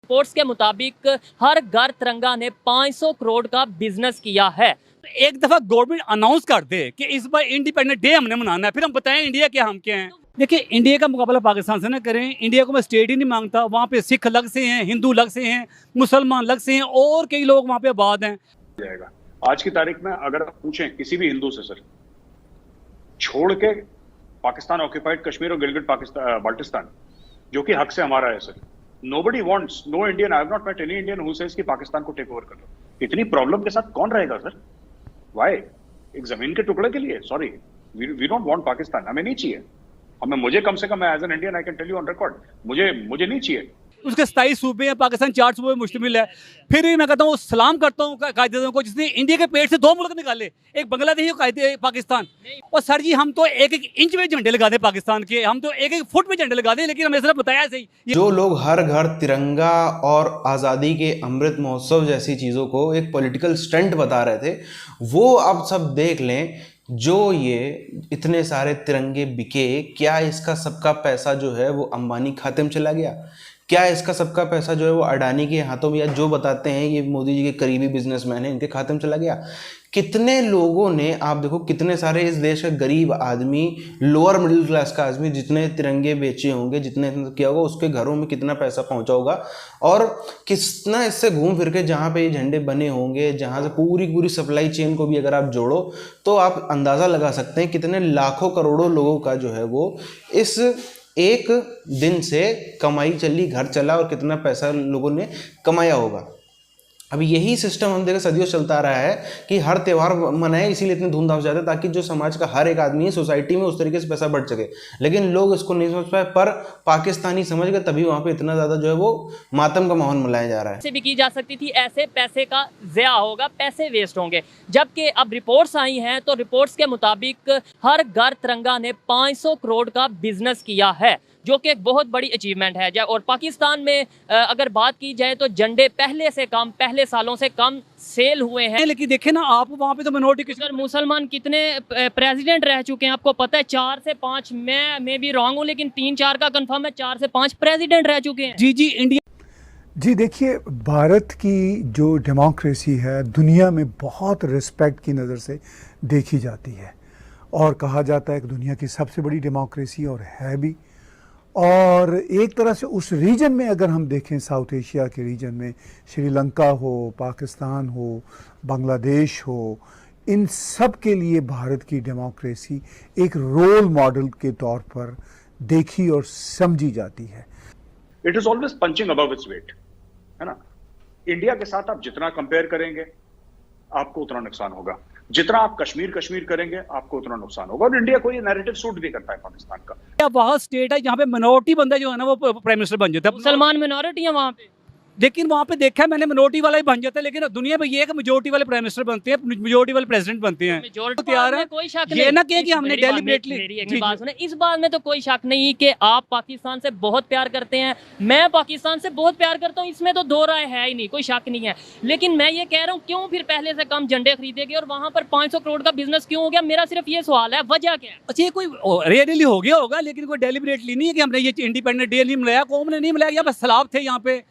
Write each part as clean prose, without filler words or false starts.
Reports के मुताबिक हर घर तिरंगा ने 500 करोड़ का बिजनेस किया है। एक दफा गवर्नमेंट अनाउंस कर दे कि इस बार इंडिपेंडेंट डे हमने मनाना है, फिर हम बताएं इंडिया के हम क्या हैं। देखिए, इंडिया का मुकाबला पाकिस्तान से ना करें। इंडिया को मैं स्टेट ही नहीं मांगता। वहाँ पे सिख अलग से हैं, हिंदू अलग से हैं, मुसलमान अलग से हैं और कई लोग वहाँ पे आबाद हैं। जाएगा आज की तारीख में अगर आप पूछें किसी भी हिंदू से, सर छोड़ के पाकिस्तान ऑक्यूपाइड कश्मीर और गिलगिट बाल्टिस्तान जो कि हक से हमारा है, sir nobody wants, no Indian, I have not met any Indian who says कि पाकिस्तान को टेक ओवर कर लो। इतनी प्रॉब्लम के साथ कौन रहेगा सर? व्हाई? एक जमीन के टुकड़े के लिए? Sorry, we don't want Pakistan. हमें नहीं चाहिए। हमें, मुझे कम से कम as an Indian I can tell you on record, मुझे नहीं चाहिए। उसके 27 सूबे हैं, पाकिस्तान 4 सूबे में मुश्तमिल है। फिर भी मैं कहता हूँ सलाम करता हूँ कायदेदारों को जिसने इंडिया के पेट से 2 मुल्क निकाले, एक बांग्लादेश और पाकिस्तान। और सर जी, हम तो एक एक इंच में झंडे लगा दें पाकिस्तान के, हम तो एक एक फुट में झंडे लगा दें, लेकिन हमें सिर्फ बताया सही। जो लोग हर घर तिरंगा और आज़ादी के अमृत महोत्सव जैसी चीज़ों को एक पॉलिटिकल स्टंट बता रहे थे, वो अब सब देख लें। जो ये इतने सारे तिरंगे बिके, क्या इसका सबका पैसा जो है वो अंबानी खाते में चला गया? क्या इसका सबका पैसा जो है वो अडानी के हाथों में, या जो बताते हैं ये मोदी जी के करीबी बिजनेसमैन हैं, इनके खाते में चला गया? कितने लोगों ने, आप देखो कितने सारे इस देश का गरीब आदमी, लोअर मिडिल क्लास का आदमी, जितने तिरंगे बेचे होंगे, जितने किया होगा, उसके घरों में कितना पैसा पहुंचा होगा, और कितना इससे घूम फिर के जहाँ पे ये झंडे बने होंगे, जहाँ से पूरी सप्लाई चेन को भी अगर आप जोड़ो तो आप अंदाज़ा लगा सकते हैं कितने लाखों करोड़ों लोगों का जो है वो इस एक दिन से कमाई चली, घर चला, और कितना पैसा लोगों ने कमाया होगा। अब यही सिस्टम हम देखें सदियों चलता रहा है कि हर त्यौहार मनाए, इसीलिए इतने धूमधाम से जाते हैं ताकि जो समाज का हर एक आदमी है सोसाइटी में उस तरीके से पैसा बढ़ सके। लेकिन लोग इसको नहीं समझ पाए, पर पाकिस्तानी समझ गए, तभी वहाँ पे इतना ज़्यादा जो है वो मातम का माहौल मनाया जा रहा है। ऐसे भी की जा सकती थी, ऐसे पैसे का ज़या होगा, पैसे वेस्ट होंगे। जबकि अब रिपोर्ट्स आई हैं तो रिपोर्ट्स के मुताबिक हर घर तिरंगा ने 500 करोड़ का बिजनेस किया है, जो कि एक बहुत बड़ी अचीवमेंट है। और पाकिस्तान में अगर बात की जाए तो झंडे पहले सालों से कम सेल हुए हैं। लेकिन देखे ना आप, वहाँ पे तो मिनोरिटी मुसलमान कितने प्रेसिडेंट रह चुके हैं आपको पता है? 4 से 5, मैं भी रॉन्ग हूँ लेकिन 3-4 का कंफर्म है, 4 से 5 प्रेसिडेंट रह चुके हैं। जी इंडिया। जी देखिए, भारत की जो डेमोक्रेसी है दुनिया में बहुत रिस्पेक्ट की नज़र से देखी जाती है, और कहा जाता है कि दुनिया की सबसे बड़ी डेमोक्रेसी, और है भी। और एक तरह से उस रीजन में अगर हम देखें, साउथ एशिया के रीजन में, श्रीलंका हो, पाकिस्तान हो, बांग्लादेश हो, इन सब के लिए भारत की डेमोक्रेसी एक रोल मॉडल के तौर पर देखी और समझी जाती है। It is always punching above its weight, है ना। इंडिया के साथ आप जितना कंपेयर करेंगे आपको उतना नुकसान होगा, जितना आप कश्मीर करेंगे आपको उतना नुकसान होगा। और इंडिया को ये नैरेटिव सूट भी करता है पाकिस्तान का। वहाँ स्टेट है जहाँ पे मिनोरिटी बंदा जो है ना वो प्राइम मिनिस्टर बन जाता है। मुसलमान मिनोरिटी है वहाँ पे, लेकिन वहाँ पे देखा है मैंने मिनोरिटी वाला ही बन जाता है। लेकिन दुनिया में ये है कि मेजोरिटी वाले प्राइम मिनिस्टर बनते हैं, मेजोरिटी वाले प्रेसिडेंट बनते हैं। तैयार है, कोई शक नहीं। ये ना कि हमने डेलिबरेटली, इस बात में तो कोई शक नहीं कि आप पाकिस्तान से बहुत प्यार करते हैं, मैं पाकिस्तान से बहुत प्यार करता हूँ, इसमें तो दो राय है ही नहीं, कोई शक नहीं है। लेकिन मैं ये कह रहा हूँ, क्यों फिर पहले से कम झंडे खरीदे गए और वहाँ पर 500 करोड़ का बिजनेस क्यों हो गया? मेरा सिर्फ ये सवाल है, वजह क्या है? अच्छा, ये कोई रियली हो गया होगा, लेकिन कोई डेलिबरेटली नहीं है कि हमने ये इंडिपेंडेंट डे नहीं मनाया, कौम ने नहीं मनाया, यहाँ बस सैलाब थे। यहाँ पे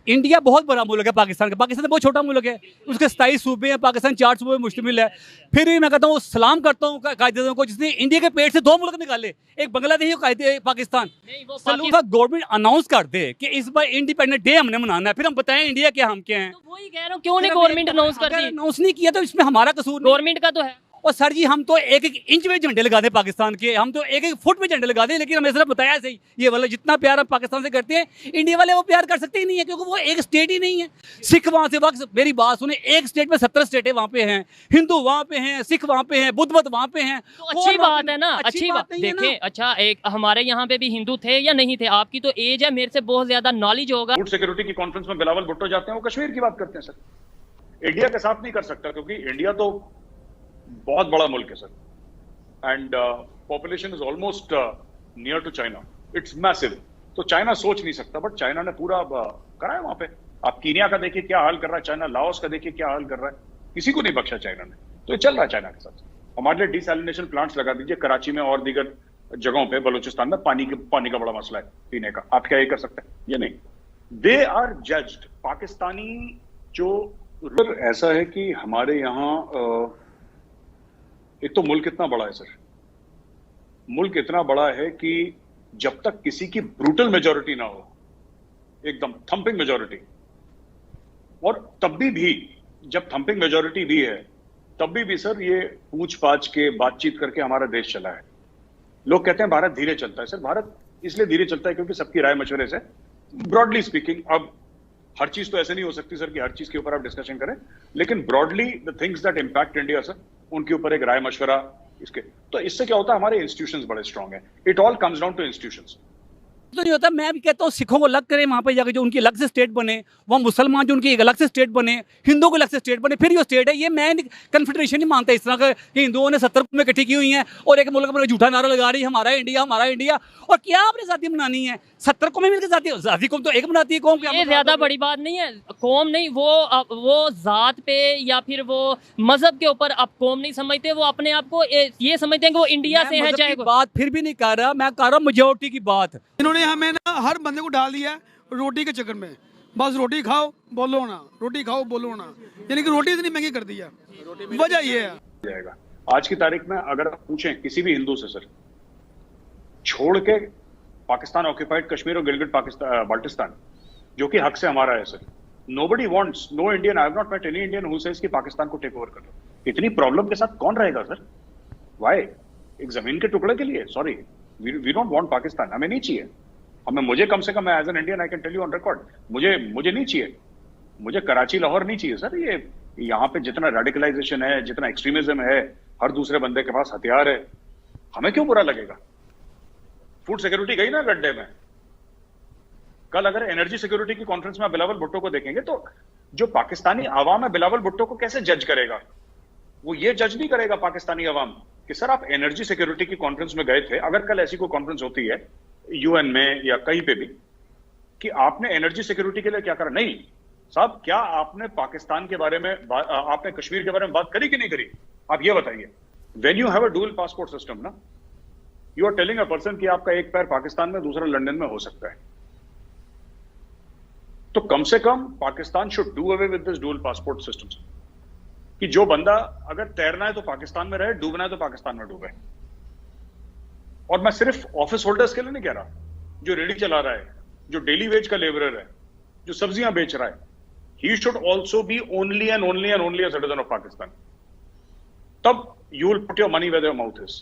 इंडिया बहुत बड़ा मुल्क है पाकिस्तान का, पाकिस्तान बहुत छोटा मुल्क है, उसके 27 सूबे हैं, पाकिस्तान 4 सूबे में मुश्तमिल है। फिर भी मैं कहता हूँ सलाम करता हूँ कायदेदारों को जिसने इंडिया के पेट से 2 मुल्क निकाले, एक बांग्लादेश और पाकिस्तान। गवर्नमेंट अनाउंस कर दे कि इस बार इंडिपेंडेंट डे हमने मनाना है, फिर हम बताएं इंडिया के हम क्या हैं। तो वही कह रहा हूँ, क्यों नहीं गवर्नमेंट अनाउंस करती? अनाउंस नहीं किया तो इसमें हमारा कसूर गवर्नमेंट का तो है। और सर जी, हम तो एक एक इंच में झंडे लगा दें पाकिस्तान के, हम तो एक एक फुट में झंडे लगा दें, लेकिन हमें सिर्फ बताया सही। ये वाला जितना प्यार हम पाकिस्तान से करते हैं, इंडिया वाले वो प्यार कर सकते ही नहीं है, क्योंकि वो एक स्टेट ही नहीं है। सिख वहाँ से, वक्त मेरी बात सुने, एक स्टेट में 17 स्टेटें वहाँ पे हैं, हिंदू वहाँ पे हैं, सिख वहाँ पे हैं, बुद्ध मत वहाँ पे हैं। तो अच्छी बात है ना, अच्छी बात। देखें, अच्छा एक हमारे यहाँ पे भी हिंदू थे या नहीं थे? आपकी तो एज है, मेरे से बहुत ज्यादा नॉलेज होगा। फूड सिक्योरिटी की कॉन्फ्रेंस में बिलावल भुट्टो जाते हैं, वो कश्मीर की बात करते हैं सर। इंडिया के साथ नहीं कर सकता, क्योंकि इंडिया तो बहुत बड़ा मुल्क है sir, and population is almost near to China, it's massive. तो चाइना सोच नहीं सकता, बट चाइना ने पूरा करा है वहां पे। आप कीनिया का देखिए क्या हाल कर रहा है चाइना, लाओस का देखिए क्या हाल कर रहा है, किसी को नहीं बख्शा चाइना ने। तो ये चल रहा है चाइना के साथ। हमारे लिए डिसैलिनेशन प्लांट्स लगा दीजिए कराची में और दीगर जगहों पे, बलूचिस्तान में पानी का बड़ा मसला है पीने का, आप क्या ये कर सकते हैं? ये नहीं। They are judged. पाकिस्तानी जो ऐसा है कि हमारे यहाँ एक तो मुल्क इतना बड़ा है सर, मुल्क इतना बड़ा है कि जब तक किसी की ब्रूटल मेजॉरिटी ना हो, एकदम थंपिंग मेजॉरिटी, और तब भी जब थंपिंग मेजॉरिटी भी है तब भी सर ये पूछ पाछ के बातचीत करके हमारा देश चला है। लोग कहते हैं भारत धीरे चलता है। सर भारत इसलिए धीरे चलता है क्योंकि सबकी राय मशवरे से, ब्रॉडली स्पीकिंग। अब हर चीज तो ऐसे नहीं हो सकती सर कि हर चीज के ऊपर आप डिस्कशन करें, लेकिन broadly the things that impact India sir, उनके ऊपर एक राय मशवरा इसके, तो इससे क्या होता है, हमारे इंस्टीट्यूशंस बड़े स्ट्रांग हैं। It all comes down to institutions. तो नहीं होता। मैं भी कहता हूँ सिखों को अलग करें, वहाँ पे जाकर जो उनकी अलग से स्टेट बने, वहाँ मुसलमान जो उनकी एक अलग से स्टेट बने, हिंदुओं को अलग से स्टेट बने, फिर ये स्टेट है। ये मैं कन्फेडरेशन नहीं मानता इस तरह का कि हिंदुओं ने 70 में इकट्ठी की हुई हैं और एक मुल्क में झूठा नारा लगा रही है हमारा इंडिया हमारा इंडिया। और क्या आपने जाति बनानी है? 70 कौमें मिलकर जाति कौम तो एक बनाती है कौम। ये ज्यादा बड़ी बात नहीं है, कौम नहीं, वो जात पे या फिर वो मजहब के ऊपर आप कौम नहीं समझते, वो अपने आप को ये समझते हैं कि वो इंडिया से है। चाहे बात फिर भी नहीं कर रहा, मैं कर रहा हूँ मेजोरिटी की बात। इन्होंने हमें ना हर बंदे को डाल दिया रोटी के चक्कर में, बस रोटी खाओ बोलो ना, रोटी खाओ बोलो ना, यानी कि रोटी इतनी महंगी कर दी है। वजह ये है जाएगा आज की तारीख में अगर आप पूछें किसी भी हिंदू से सर, छोड़ के पाकिस्तान ऑक्यूपाइड कश्मीर और गिलगिट बाल्टिस्तान जो कि हक से हमारा है sir, nobody wants, no Indian, I have not met any Indian who says कि पाकिस्तान को टेक ओवर कर लो। इतनी प्रॉब्लम के साथ कौन रहेगा सर? व्हाई? एक जमीन के टुकड़े के लिए? Sorry, we don't want Pakistan, हमें नहीं चाहिए। हमें, मुझे कम से कम, as an Indian I can tell you on record, मुझे नहीं चाहिए। मुझे कराची लाहौर नहीं चाहिए सर। ये यहाँ पे जितना रेडिकलाइजेशन है, जितना एक्सट्रीमिज्म है, हर दूसरे बंदे के पास हथियार है, हमें क्यों बुरा लगेगा? फूड सिक्योरिटी गई ना गड्ढे में। कल अगर एनर्जी सिक्योरिटी की कॉन्फ्रेंस में बिलावल भुट्टो को देखेंगे तो जो पाकिस्तानी आवाम है बिलावल भुट्टो को कैसे जज करेगा? वो ये जज नहीं करेगा पाकिस्तानी आवाम कि सर आप एनर्जी सिक्योरिटी की कॉन्फ्रेंस में गए थे। अगर कल ऐसी कोई कॉन्फ्रेंस होती है यूएन में या कहीं पे भी कि आपने एनर्जी सिक्योरिटी के लिए क्या करा, नहीं साहब, क्या आपने पाकिस्तान के बारे में, आपने कश्मीर के बारे में बात करी कि नहीं करी? आप ये बताइए। When you have a dual passport system ना, you are telling a person कि आपका एक पैर पाकिस्तान में दूसरा लंदन में हो सकता है। तो कम से कम Pakistan should do away with this dual passport system, कि जो बंदा अगर तैरना है तो पाकिस्तान में रहे, डूबना है तो पाकिस्तान में डूबे। और मैं सिर्फ ऑफिस होल्डर्स के लिए नहीं कह रहा, जो रेडी चला रहा है, जो डेली वेज का लेबरर है, जो सब्जियां बेच रहा है, he should also be only and only and only a citizen of Pakistan. तब you will put your money where your mouth is.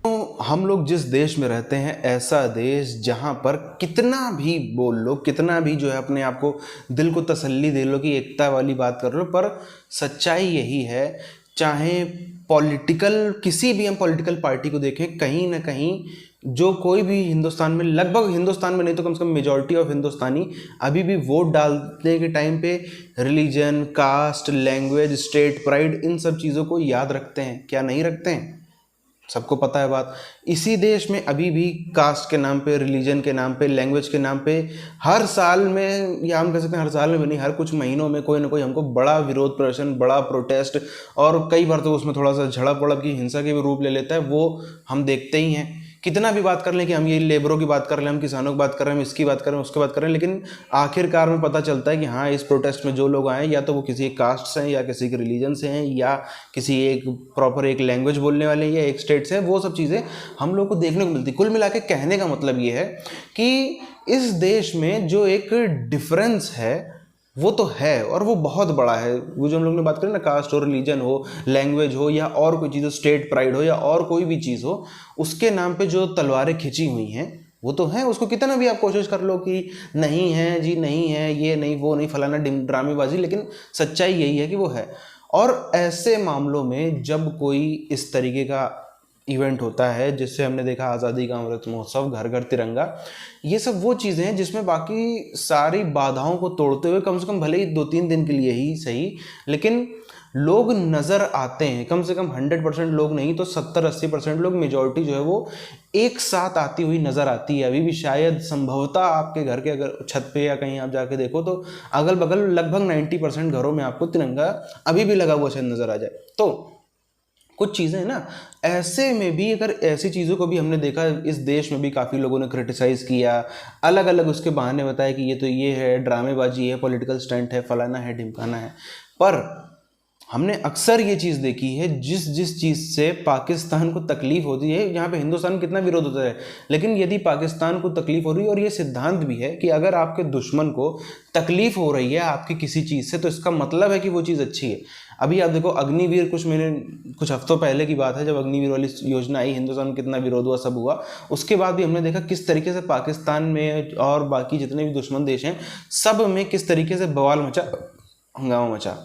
तो हम लोग जिस देश में रहते हैं, ऐसा देश जहाँ पर कितना भी बोल लो, कितना भी जो है अपने आप को दिल को तसल्ली दे लो कि एकता वाली बात कर लो, पर सच्चाई यही है, चाहे पॉलिटिकल, किसी भी हम पॉलिटिकल पार्टी को देखें, कहीं ना कहीं जो कोई भी हिंदुस्तान में, लगभग हिंदुस्तान में नहीं तो कम से कम मेजॉरिटी ऑफ हिंदुस्तानी अभी भी वोट डालने के टाइम पे religion, caste, language, state pride, इन सब चीज़ों को याद रखते हैं। क्या नहीं रखते हैं? सबको पता है बात। इसी देश में अभी भी कास्ट के नाम पे, रिलीजन के नाम पे, लैंग्वेज के नाम पे हर साल में, या हम कह सकते हैं हर साल में भी नहीं, हर कुछ महीनों में कोई ना कोई हमको बड़ा विरोध प्रदर्शन, बड़ा प्रोटेस्ट, और कई बार तो उसमें थोड़ा सा झड़प वड़प की, हिंसा के भी रूप ले लेता है। वो हम देखते ही हैं। कितना भी बात कर लें कि हम ये लेबरों की बात कर लें, हम किसानों की बात कर रहे हैं, हम इसकी बात कर रहे हैं, उसकी बात कर रहे हैं, लेकिन आखिरकार में पता चलता है कि हाँ, इस प्रोटेस्ट में जो लोग आए या तो वो किसी एक कास्ट से हैं, या किसी के रिलीजन से हैं, या किसी एक प्रॉपर एक लैंग्वेज बोलने वाले हैं, या एक स्टेट से हैं। वो सब चीज़ें हम लोग को देखने को मिलती। कुल मिला के कहने का मतलब ये है कि इस देश में जो एक डिफरेंस है वो तो है, और वो बहुत बड़ा है। वो जो हम लोग ने बात करें ना, कास्ट हो, रिलीजन हो, लैंग्वेज हो, या और कोई चीज़ हो, स्टेट प्राइड हो, या और कोई भी चीज़ हो, उसके नाम पे जो तलवारें खिंची हुई हैं वो तो है। उसको कितना भी आप कोशिश कर लो कि नहीं है जी, नहीं है, ये नहीं, वो नहीं, फलाना ड्रामेबाजी, लेकिन सच्चाई यही है कि वो है। और ऐसे मामलों में जब कोई इस तरीके का इवेंट होता है, जिससे हमने देखा आज़ादी का अमृत महोत्सव, घर घर तिरंगा, ये सब वो चीज़ें हैं जिसमें बाकी सारी बाधाओं को तोड़ते हुए, कम से कम भले ही 2-3 दिन के लिए ही सही, लेकिन लोग नज़र आते हैं। कम से कम 100% लोग नहीं तो 70-80% लोग, मेजॉरिटी जो है वो एक साथ आती हुई नज़र आती है। अभी भी शायद संभवतः आपके घर के अगर छत पे या कहीं आप जाके देखो तो अगल बगल लगभग 90% घरों में आपको तिरंगा अभी भी लगा हुआ शायद नज़र आ जाए। तो कुछ चीज़ें ना ऐसे में भी, अगर ऐसी चीज़ों को भी हमने देखा इस देश में भी, काफ़ी लोगों ने क्रिटिसाइज़ किया, अलग अलग उसके बहाने बताया कि ये तो ये है, ड्रामेबाजी है, पॉलिटिकल स्टंट है, फलाना है, ढिमकाना है। पर हमने अक्सर ये चीज़ देखी है, जिस चीज़ से पाकिस्तान को तकलीफ होती है, यहाँ पे हिंदुस्तान में कितना विरोध होता है, लेकिन यदि पाकिस्तान को तकलीफ हो रही है, और ये सिद्धांत भी है कि अगर आपके दुश्मन को तकलीफ हो रही है आपकी किसी चीज़ से, तो इसका मतलब है कि वो चीज़ अच्छी है। अभी आप देखो अग्निवीर, कुछ हफ्तों पहले की बात है, जब अग्निवीर वाली योजना आई, हिंदुस्तान में कितना विरोध हुआ, सब हुआ। उसके बाद भी हमने देखा किस तरीके से पाकिस्तान में और बाकी जितने भी दुश्मन देश हैं, सब में किस तरीके से बवाल मचा, हंगामा मचा।